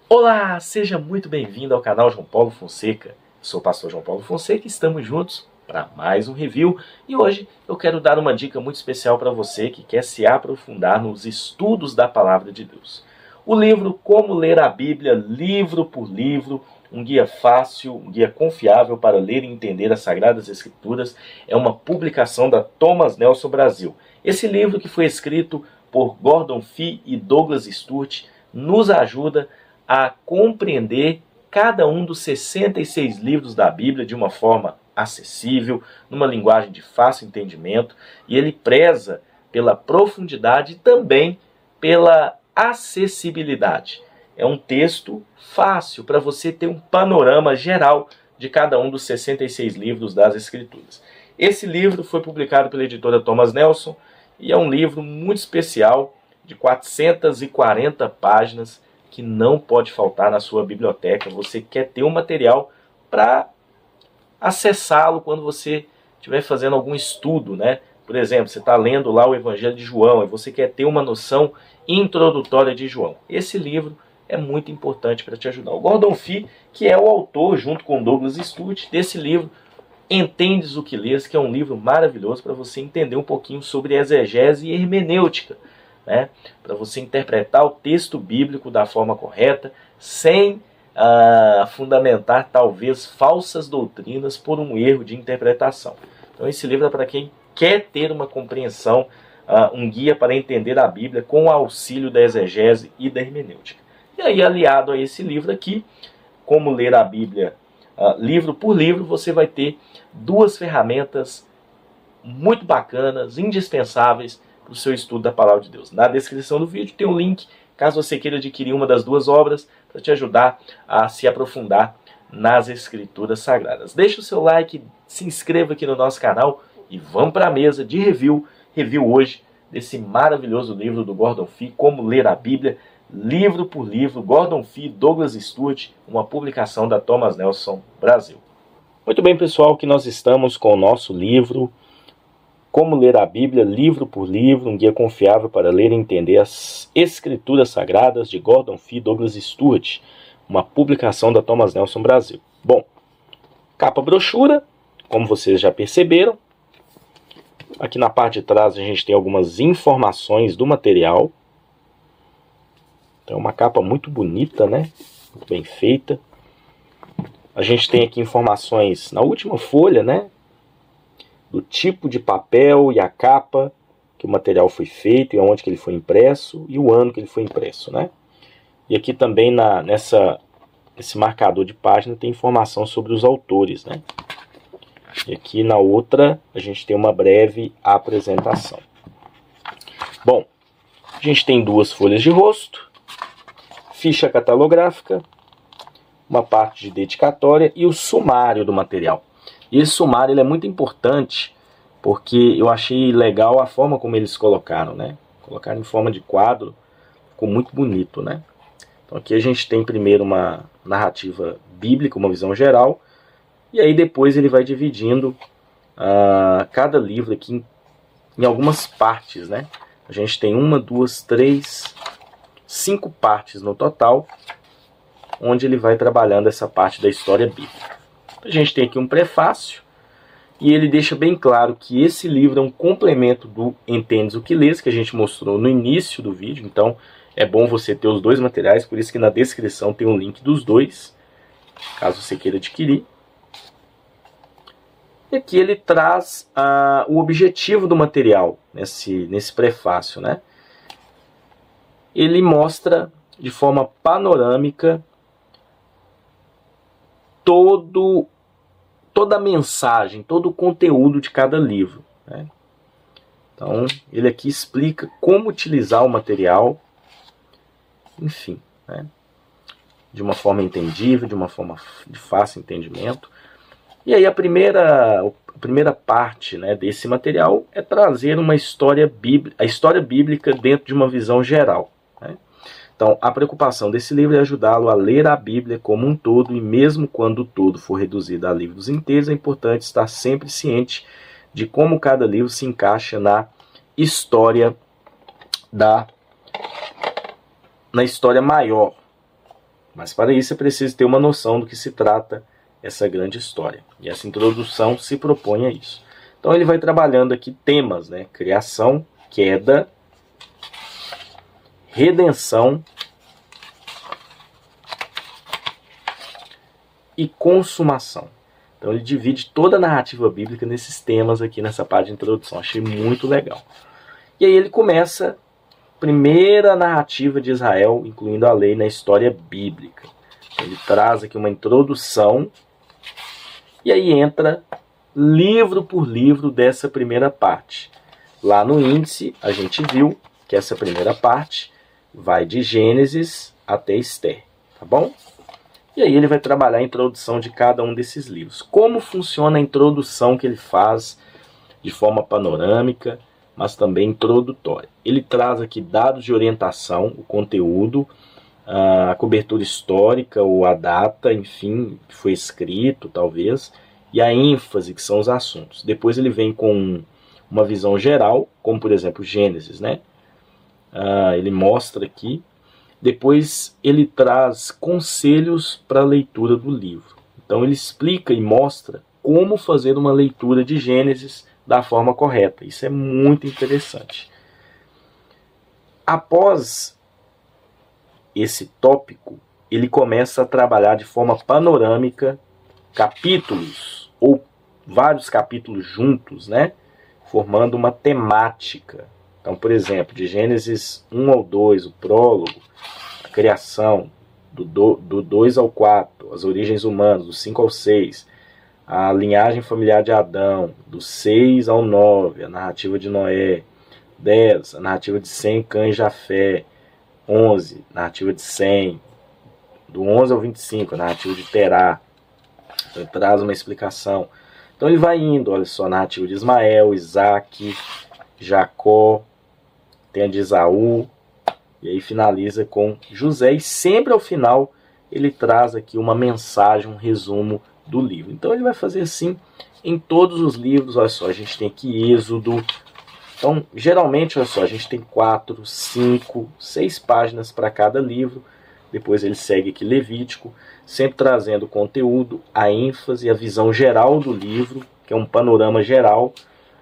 Olá, seja muito bem-vindo ao canal João Paulo Fonseca. Eu sou o pastor João Paulo Fonseca e estamos juntos para mais um review. E hoje eu quero dar uma dica muito especial para você que quer se aprofundar nos estudos da Palavra de Deus. O livro Como Ler a Bíblia, livro por livro, um guia fácil, um guia confiável para ler e entender as Sagradas Escrituras, é uma publicação da Thomas Nelson Brasil. Esse livro, que foi escrito por Gordon Fee e Douglas Stuart, nos ajuda a compreender cada um dos 66 livros da Bíblia de uma forma acessível, numa linguagem de fácil entendimento, e ele preza pela profundidade e também pela acessibilidade. É um texto fácil para você ter um panorama geral de cada um dos 66 livros das Escrituras. Esse livro foi publicado pela editora Thomas Nelson e é um livro muito especial, de 440 páginas, que não pode faltar na sua biblioteca. Você quer ter um material para acessá-lo quando você estiver fazendo algum estudo, né? Por exemplo, você está lendo lá o Evangelho de João e você quer ter uma noção introdutória de João. Esse livro é muito importante para te ajudar. O Gordon Fee, que é o autor, junto com Douglas Stuart, desse livro, Entendes o que Lês, que é um livro maravilhoso para você entender um pouquinho sobre exegese e hermenêutica, né? Para você interpretar o texto bíblico da forma correta, sem fundamentar talvez falsas doutrinas por um erro de interpretação. Então esse livro é para quem quer ter uma compreensão, um guia para entender a Bíblia com o auxílio da exegese e da hermenêutica. E aí, aliado a esse livro aqui, Como Ler a Bíblia, livro por livro, você vai ter duas ferramentas muito bacanas, indispensáveis para o seu estudo da Palavra de Deus. Na descrição do vídeo tem um link, caso você queira adquirir uma das duas obras, para te ajudar a se aprofundar nas Escrituras Sagradas. Deixe o seu like, se inscreva aqui no nosso canal e vamos para a mesa de review hoje desse maravilhoso livro do Gordon Fee, Como Ler a Bíblia, livro por livro, Gordon Fee, Douglas Stuart, uma publicação da Thomas Nelson Brasil. Muito bem, pessoal, que nós estamos com o nosso livro Como Ler a Bíblia, livro por livro, um guia confiável para ler e entender as Escrituras Sagradas, de Gordon Fee e Douglas Stuart, uma publicação da Thomas Nelson Brasil. Bom, capa brochura, como vocês já perceberam. Aqui na parte de trás a gente tem algumas informações do material. Então é uma capa muito bonita, né? Muito bem feita. A gente tem aqui informações na última folha, né? Do tipo de papel e a capa que o material foi feito e onde que ele foi impresso e o ano que ele foi impresso, né? E aqui também nesse marcador de página tem informação sobre os autores, né? E aqui na outra a gente tem uma breve apresentação. Bom, a gente tem duas folhas de rosto, ficha catalográfica, uma parte de dedicatória e o sumário do material. E esse sumário ele é muito importante porque eu achei legal a forma como eles colocaram, né? Colocaram em forma de quadro, ficou muito bonito, né? Então aqui a gente tem primeiro uma narrativa bíblica, uma visão geral, e aí depois ele vai dividindo cada livro aqui em algumas partes, né? A gente tem 1, 2, 3, 5 partes no total, onde ele vai trabalhando essa parte da história bíblica. A gente tem aqui um prefácio, e ele deixa bem claro que esse livro é um complemento do Entendes o que Lês, que a gente mostrou no início do vídeo. Então é bom você ter os dois materiais, por isso que na descrição tem um link dos dois, caso você queira adquirir. E aqui ele traz o objetivo do material, nesse prefácio, né? Ele mostra de forma panorâmica toda a mensagem, todo o conteúdo de cada livro, né? Então, ele aqui explica como utilizar o material, enfim, né? De uma forma entendível, de uma forma de fácil entendimento. E aí a primeira parte, né, desse material é trazer a história bíblica dentro de uma visão geral, né? Então, a preocupação desse livro é ajudá-lo a ler a Bíblia como um todo, e mesmo quando o todo for reduzido a livros inteiros, é importante estar sempre ciente de como cada livro se encaixa na história maior Mas para isso é preciso ter uma noção do que se trata essa grande história. E essa introdução se propõe a isso. Então ele vai trabalhando aqui temas, né? Criação, queda, redenção e consumação. Então ele divide toda a narrativa bíblica nesses temas aqui nessa parte de introdução. Achei muito legal. E aí ele começa a primeira narrativa de Israel, incluindo a lei na história bíblica. Ele traz aqui uma introdução e aí entra livro por livro dessa primeira parte. Lá no índice a gente viu que essa primeira parte vai de Gênesis até Esther, tá bom? E aí ele vai trabalhar a introdução de cada um desses livros. Como funciona a introdução que ele faz de forma panorâmica, mas também introdutória. Ele traz aqui dados de orientação, o conteúdo, a cobertura histórica ou a data, enfim, que foi escrito, talvez, e a ênfase, que são os assuntos. Depois ele vem com uma visão geral, como por exemplo Gênesis, né? Ele mostra aqui. Depois ele traz conselhos para a leitura do livro. Então ele explica e mostra como fazer uma leitura de Gênesis da forma correta. Isso é muito interessante. Após esse tópico, ele começa a trabalhar de forma panorâmica capítulos, ou vários capítulos juntos, né? Formando uma temática. Então, por exemplo, de Gênesis 1 ao 2, o prólogo, a criação, do 2 ao 4, as origens humanas, do 5 ao 6, a linhagem familiar de Adão, do 6 ao 9, a narrativa de Noé, 10, a narrativa de Sem, Cã e Jafé, 11, a narrativa de Sem, do 11 ao 25, a narrativa de Terá. Então, ele traz uma explicação. Então ele vai indo, olha só, a narrativa de Ismael, Isaac, Jacó, tem a de Esaú, e aí finaliza com José, e sempre ao final ele traz aqui uma mensagem, um resumo do livro. Então ele vai fazer assim em todos os livros. Olha só, a gente tem aqui Êxodo. Então, geralmente, olha só, a gente tem 4, 5, 6 páginas para cada livro. Depois ele segue aqui Levítico, sempre trazendo o conteúdo, a ênfase, a visão geral do livro, que é um panorama geral.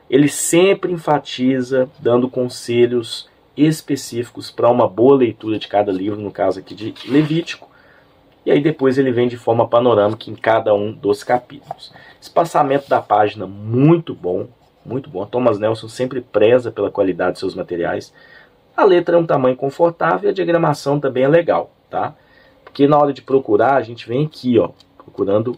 Ele sempre enfatiza, dando conselhos específicos para uma boa leitura de cada livro, no caso aqui de Levítico. E aí depois ele vem de forma panorâmica em cada um dos capítulos. Espaçamento da página muito bom, muito bom. Thomas Nelson sempre preza pela qualidade de seus materiais. A letra é um tamanho confortável e a diagramação também é legal, tá? Porque na hora de procurar, a gente vem aqui, ó, procurando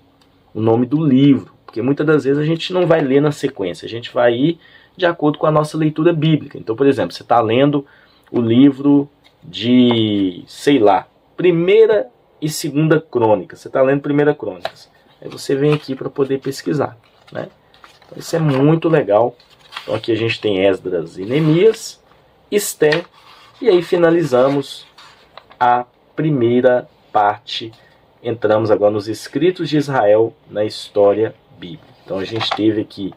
o nome do livro. Porque muitas das vezes a gente não vai ler na sequência, a gente vai ir de acordo com a nossa leitura bíblica. Então, por exemplo, você está lendo o livro de, sei lá, Primeira e Segunda Crônicas. Você está lendo Primeira Crônicas. Aí você vem aqui para poder pesquisar, né? Então, isso é muito legal. Então aqui a gente tem Esdras e Neemias, Esther, e aí finalizamos a primeira parte. Entramos agora nos escritos de Israel na história bíblica. Então a gente teve aqui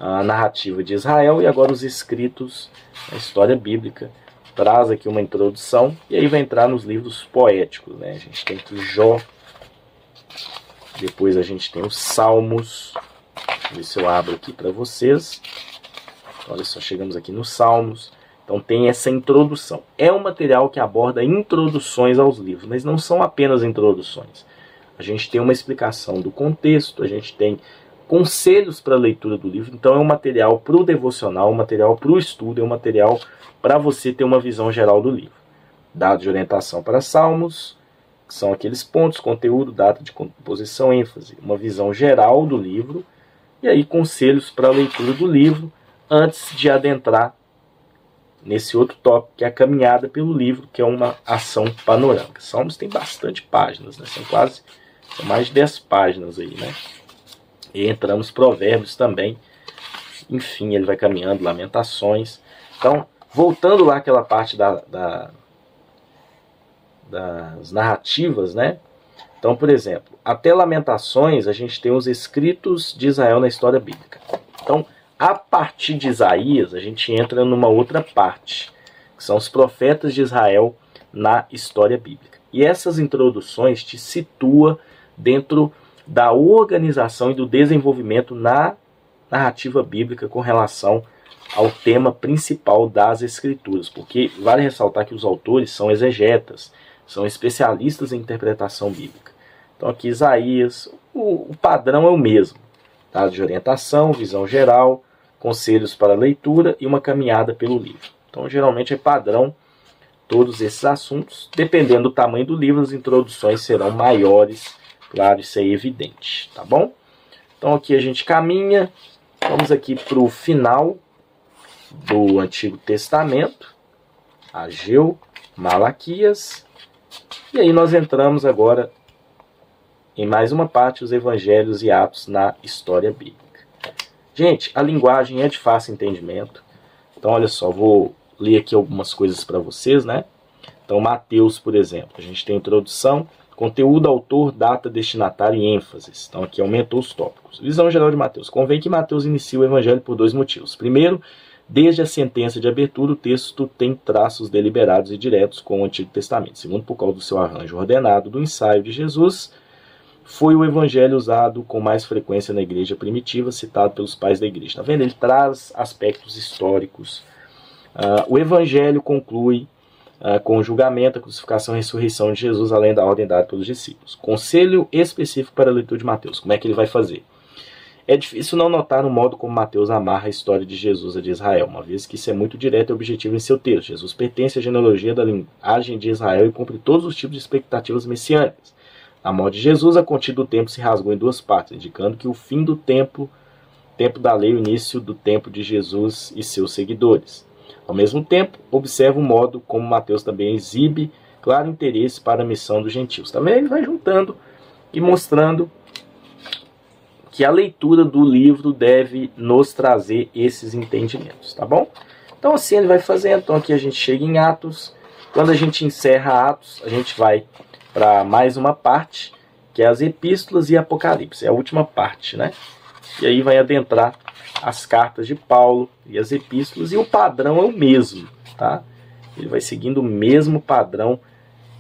a narrativa de Israel e agora os escritos na história bíblica. Traz aqui uma introdução e aí vai entrar nos livros poéticos, né? A gente tem aqui Jó, depois a gente tem os Salmos. Vou ver se eu abro aqui para vocês. Olha só, chegamos aqui nos Salmos. Então tem essa introdução. É um material que aborda introduções aos livros, mas não são apenas introduções. A gente tem uma explicação do contexto, a gente tem conselhos para a leitura do livro. Então é um material para o devocional, um material para o estudo, é um material para você ter uma visão geral do livro. Dados de orientação para Salmos, que são aqueles pontos, conteúdo, data de composição, ênfase, uma visão geral do livro, e aí conselhos para a leitura do livro, antes de adentrar nesse outro tópico, que é a caminhada pelo livro, que é uma ação panorâmica. Salmos tem bastante páginas, né? São mais de 10 páginas aí, né? E entramos Provérbios também. Enfim, ele vai caminhando, Lamentações. Então, voltando lá àquela parte das narrativas, né? Então, por exemplo, até Lamentações a gente tem os escritos de Israel na história bíblica. Então, a partir de Isaías, a gente entra numa outra parte, que são os profetas de Israel na história bíblica. E essas introduções te situa dentro da organização e do desenvolvimento na narrativa bíblica com relação ao tema principal das Escrituras, porque vale ressaltar que os autores são exegetas, são especialistas em interpretação bíblica. Então aqui Isaías, o padrão é o mesmo, tá? De orientação, visão geral, conselhos para leitura e uma caminhada pelo livro. Então geralmente é padrão todos esses assuntos. Dependendo do tamanho do livro, as introduções serão maiores, claro, isso é evidente, tá bom? Então aqui a gente caminha, vamos aqui para o final do Antigo Testamento, Ageu, Malaquias, e aí nós entramos agora em mais uma parte, os Evangelhos e Atos na história bíblica. Gente, a linguagem é de fácil entendimento, então olha só, vou ler aqui algumas coisas para vocês, né? Então Mateus, por exemplo, a gente tem introdução, conteúdo, autor, data, destinatário e ênfases. Então aqui aumentou os tópicos. Visão geral de Mateus. Convém que Mateus inicie o Evangelho por dois motivos. Primeiro, desde a sentença de abertura, o texto tem traços deliberados e diretos com o Antigo Testamento. Segundo, por causa do seu arranjo ordenado do ensaio de Jesus, foi o Evangelho usado com mais frequência na igreja primitiva, citado pelos pais da igreja. Tá vendo? Ele traz aspectos históricos. O Evangelho conclui com o julgamento, a crucificação e a ressurreição de Jesus, além da ordem dada pelos discípulos. Conselho específico para a leitura de Mateus. Como é que ele vai fazer? É difícil não notar o modo como Mateus amarra a história de Jesus a de Israel, uma vez que isso é muito direto e objetivo em seu texto. Jesus pertence à genealogia da linhagem de Israel e cumpre todos os tipos de expectativas messiânicas. Na morte de Jesus, a contida do tempo se rasgou em duas partes, indicando que o fim do tempo da lei, o início do tempo de Jesus e seus seguidores. Ao mesmo tempo, observa o modo como Mateus também exibe claro interesse para a missão dos gentios. Também ele vai juntando e mostrando que a leitura do livro deve nos trazer esses entendimentos, tá bom? Então assim ele vai fazendo. Então aqui a gente chega em Atos. Quando a gente encerra Atos, a gente vai para mais uma parte, que é as epístolas e Apocalipse. É a última parte, né? E aí vai adentrar as cartas de Paulo e as epístolas, e o padrão é o mesmo, tá? Ele vai seguindo o mesmo padrão.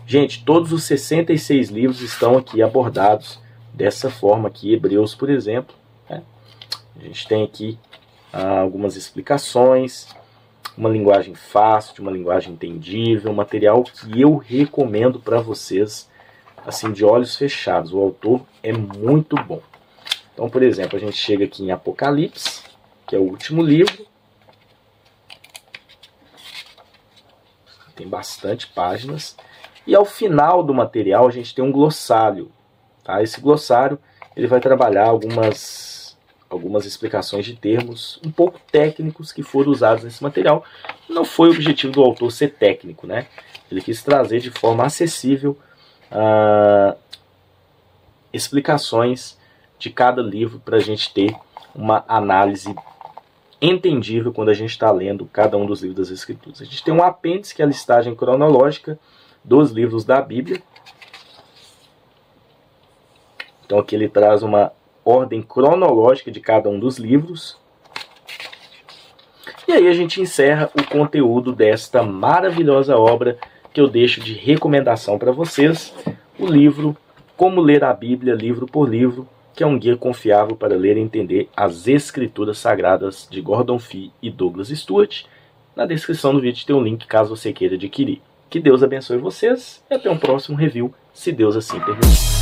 Gente, todos os 66 livros estão aqui abordados dessa forma aqui. Hebreus, por exemplo, né? A gente tem aqui algumas explicações, uma linguagem fácil, uma linguagem entendível, um material que eu recomendo para vocês, assim, de olhos fechados. O autor é muito bom. Então, por exemplo, a gente chega aqui em Apocalipse, que é o último livro. Tem bastante páginas. E ao final do material a gente tem um glossário. Tá? Esse glossário ele vai trabalhar algumas explicações de termos um pouco técnicos que foram usados nesse material. Não foi o objetivo do autor ser técnico, né? Ele quis trazer de forma acessível explicações de cada livro para a gente ter uma análise entendível quando a gente está lendo cada um dos livros das Escrituras. A gente tem um apêndice, que é a listagem cronológica dos livros da Bíblia. Então aqui ele traz uma ordem cronológica de cada um dos livros. E aí a gente encerra o conteúdo desta maravilhosa obra que eu deixo de recomendação para vocês, o livro Como Ler a Bíblia, livro por livro, que é um guia confiável para ler e entender as Escrituras Sagradas, de Gordon Fee e Douglas Stuart. Na descrição do vídeo tem um link caso você queira adquirir. Que Deus abençoe vocês e até um próximo review, se Deus assim permitir.